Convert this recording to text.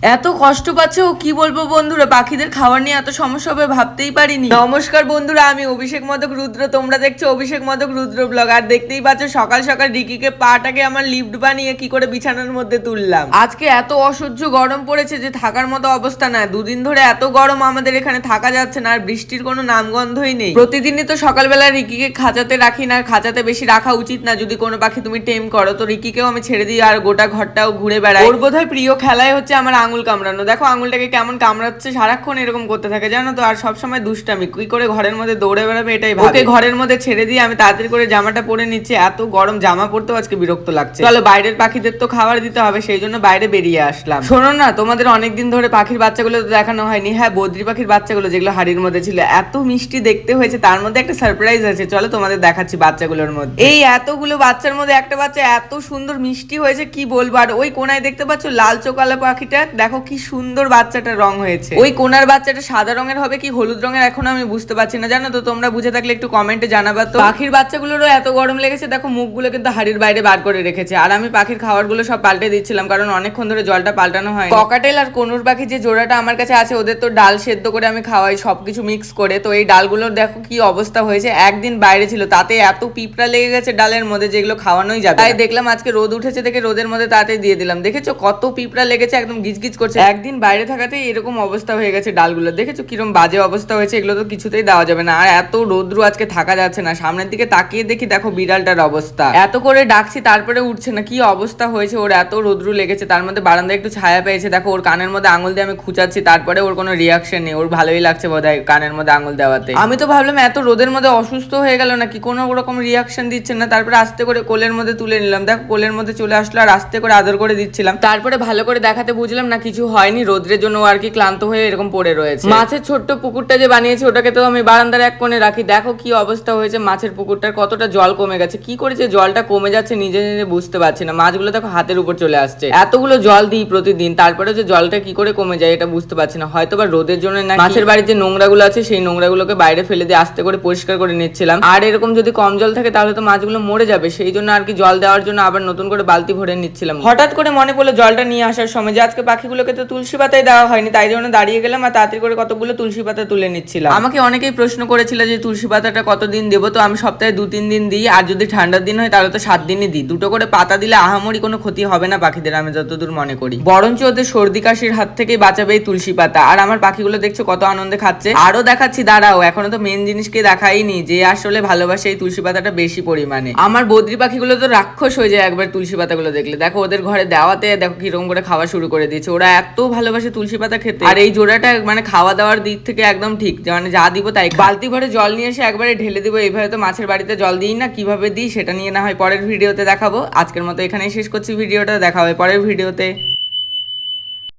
এত কষ্ট পাচ্ছে ও কি বলবো বন্ধুরা, পাখিদের খাবার নিয়ে এত সমস্যা হবে ভাবতেই পারিনি। নমস্কার বন্ধুরা, আমি অভিষেক মদক রুদ্র, তোমরা দেখছো অভিষেক মদক রুদ্র ব্লগ। আর দেখতেই পাচ্ছ সকাল সকাল রিকিকে পাটাকে আমার লিফট বানিয়ে কি করে বিছানার মধ্যে তুললাম। আজকে এত অসহ্য গরম পড়েছে যে থাকার মতো অবস্থা না। দুদিন ধরে এত গরম আমাদের এখানে থাকা যাচ্ছে না, আর বৃষ্টির কোনো নামগন্ধই নেই। প্রতিদিনই তো সকালবেলা রিকিকে খাঁচাতে রাখি না, খাঁচাতে বেশি রাখা উচিত না। যদি কোনো পাখি তুমি টেম করো তো রিকিকেও আমি ছেড়ে দিই আর গোটা ঘরটাও ঘুরে বেড়াই। ওর বোধহয় প্রিয় খেলায় হচ্ছে আমার আঙুল কামড়ানো। দেখো আঙুলটাকে কেমন কামড়াচ্ছে, সারাক্ষণ এরকম করতে থাকে জানো তো। আর সবসময় দুষ্টামি, কি করে ঘরের মধ্যে দৌড়ে বেড়াবে এটাই ভাবে। ওকে ঘরের মধ্যে ছেড়ে দিয়ে আমি তাড়াতাড়ি করে জামাটা পরে নিচ্ছি। এত গরম জামা পরতেও আজকে বিরক্ত লাগছে। চলো বাইরের পাখিদের তো খাবার দিতে হবে, সেই জন্য বাইরে বেরিয়ে আসলাম। শোনো না, তোমাদের অনেকদিন ধরে পাখির বাচ্চাগুলো তো দেখানো হয়নি। হ্যাঁ, বদ্রি পাখির বাচ্চাগুলো যেগুলো হাড়ির মধ্যে ছিল, এত মিষ্টি দেখতে হয়েছে। তার মধ্যে একটা সারপ্রাইজ আছে, চলো তোমাদের দেখাচ্ছি বাচ্চাগুলোর মধ্যে। এই এতগুলো বাচ্চার মধ্যে একটা বাচ্চা এত সুন্দর মিষ্টি হয়েছে কি বলবো। আর ওই কোনায় দেখতে পাচ্ছ লাল চোকালা পাখিটা, দেখো কি সুন্দর বাচ্চাটার রং হয়েছে। ওই কোনার বাচ্চাটা সাদা রঙের হবে কি হলুদ রঙের এখনো আমি বুঝতে পারছি না, জানো তো। তোমরা বুঝে থাকলে একটু কমেন্টে জানাবা তো। পাখির বাচ্চাগুলোরও এত গরম লেগেছে, দেখো মুখগুলো কিন্তু হাড়ির বাইরে বার করে রেখেছে। আর আমি পাখির খাবারগুলো সব পাল্টে দিচ্ছিলাম, কারণ অনেকক্ষণ ধরে জলটা পাল্টানো হয়। ককাটেল আর কনুর পাখি যে জোড়াটা আমার কাছে আছে, ওদের তো ডাল সেদ্ধ করে আমি খাওয়াই সবকিছু মিক্স করে। তো এই ডালগুলোর দেখো কি অবস্থা হয়েছে। একদিন বাইরে ছিল তাতে এত পিঁপড়া লেগে গেছে ডালের মধ্যে, যেগুলো খাওয়ানোই যাবে। তাই দেখলাম আজকে রোদ উঠেছে দেখে রোদের মধ্যে তাড়াতাড়ি দিয়ে দিলাম। দেখেছো কত পিঁপড়া লেগেছে, একদম গিজগিজ করছে। একদিন বাইরে থাকাতে এরকম অবস্থা হয়ে গেছে ডালগুলো। দেখেছো কিরকম বাজে অবস্থা হয়েছে, এগুলো তো কিছুতেই দেওয়া যাবে না। আর এত রোদ্রু আজকে থাকা যাচ্ছে না। সামনের দিকে তাকিয়ে দেখি দেখো বিড়ালটার অবস্থা। এত করে ডাকছি তারপরে উঠছে না, কি অবস্থা হয়েছে ওর। এত রোদ্রু লেগেছে, তার মধ্যে বারান্দায় একটু ছায়া পেয়েছে। দেখো ওর কানের মধ্যে আঙুল দিয়ে আমি খুঁচাচ্ছি, তারপরে ওর কোনো রিয়াকশন নেই। ওর ভালোই লাগছে বোধহয় কানের মধ্যে আঙুল দেওয়াতে। আমি তো ভাবলাম এত রোদের মধ্যে অসুস্থ হয়ে গেল নাকি, কোনো রকম রিয়াকশন দিচ্ছে না। তারপরে আস্তে করে কোলের মধ্যে তুলে নিলাম। দেখো কোলের মধ্যে চলে আসলো আর আস্তে করে আদর করে দিচ্ছিলাম। তারপরে ভালো করে দেখাতে বুঝলাম না কিছু হয়নি, রোদ্রের জন্য আর কি ক্লান্ত হয়ে এরকম পড়ে রয়েছে। মাছের ছোট্ট পুকুরটা যে বানিয়েছে ওটাকে তো আমি বারান্দার এক কোণে রাখি। দেখো কি অবস্থা হয়েছে মাছের পুকুরটার, কতটা জল কমে গেছে। কি করেছে জলটা কমে যাচ্ছে নিজে নিজে বুঝতে পারছি না। মাছগুলো দেখো হাতের উপর চলে আসছে। এতগুলো জল দিই প্রতিদিন, তারপরে যে জলটা কি করে কমে যায় এটা বুঝতে পারছি না। হয়তো বা রোদের জন্য না, মাছের বাড়ির যে নোংরাগুলো আছে সেই নোংরাগুলোকে বাইরে ফেলে দিয়ে আস্তে করে পরিষ্কার করে নিচ্ছিলাম। আর এরকম যদি কম জল থাকে তাহলে তো মাছগুলো মরে যাবে, সেই জন্য আর কি জল দেওয়ার জন্য আবার নতুন করে বালতি ভরে নিচ্ছিলাম। হঠাৎ করে মনে পড়লো জলটা নিয়ে আসার সময় যে আজকে পাখিগুলোকে তো তুলসী পাতায় দেওয়া হয়নি, তাই জন্য দাঁড়িয়ে গেলাম আর তাড়াতাড়ি করে কতগুলো তুলসী পাতা তুলে নিচ্ছিলাম। আমাকে অনেকেই প্রশ্ন করেছিল যে তুলসী পাতাটা কতদিন দেবো, তো আমি সপ্তাহে 2-3 দিন দিই। আর যদি ঠান্ডার দিন হয় তাহলে তো 7 দিনই দিই। দুটো করে পাতা দিলে আহামরি কোনো ক্ষতি হবে না পাখিদের, আমি যতদূর মনে করি। বরঞ্চ ওদের সর্দি কাশির হাত থেকেই বাঁচাবে এই তুলসী পাতা। আর আমার পাখিগুলো দেখছো কত আনন্দে খাচ্ছে। আরো দেখাচ্ছি, দাঁড়াও, এখনো তো মেন জিনিসকে দেখাইনি, যে আসলে ভালোবাসে এই তুলসী পাতাটা বেশি পরিমাণে। আমার বদ্রি পাখিগুলো তো রাক্ষস হয়ে যায় একবার তুলসী পাতাগুলো দেখলে। দেখো ওদের ঘরে দেওয়াতে দেখো কিরকম করে খাওয়া শুরু করে দিয়েছে। ওরা এত ভালোবাসে তুলসী পাতা খেতে। আর এই জোড়াটা মানে খাওয়া দাওয়ার দিক থেকে একদম ঠিক, মানে যা দিব তাই। বালতি ভরে জল নিয়ে এসে একবারে ঢেলে দিব। এইভাবে তো মাছের বাড়িতে জল দিই না, কিভাবে দিই সেটা নিয়ে না হয় পরের ভিডিওতে দেখাবো। আজকের মতো এখানেই শেষ করছি ভিডিওটা, দেখা হবে পরের ভিডিওতে।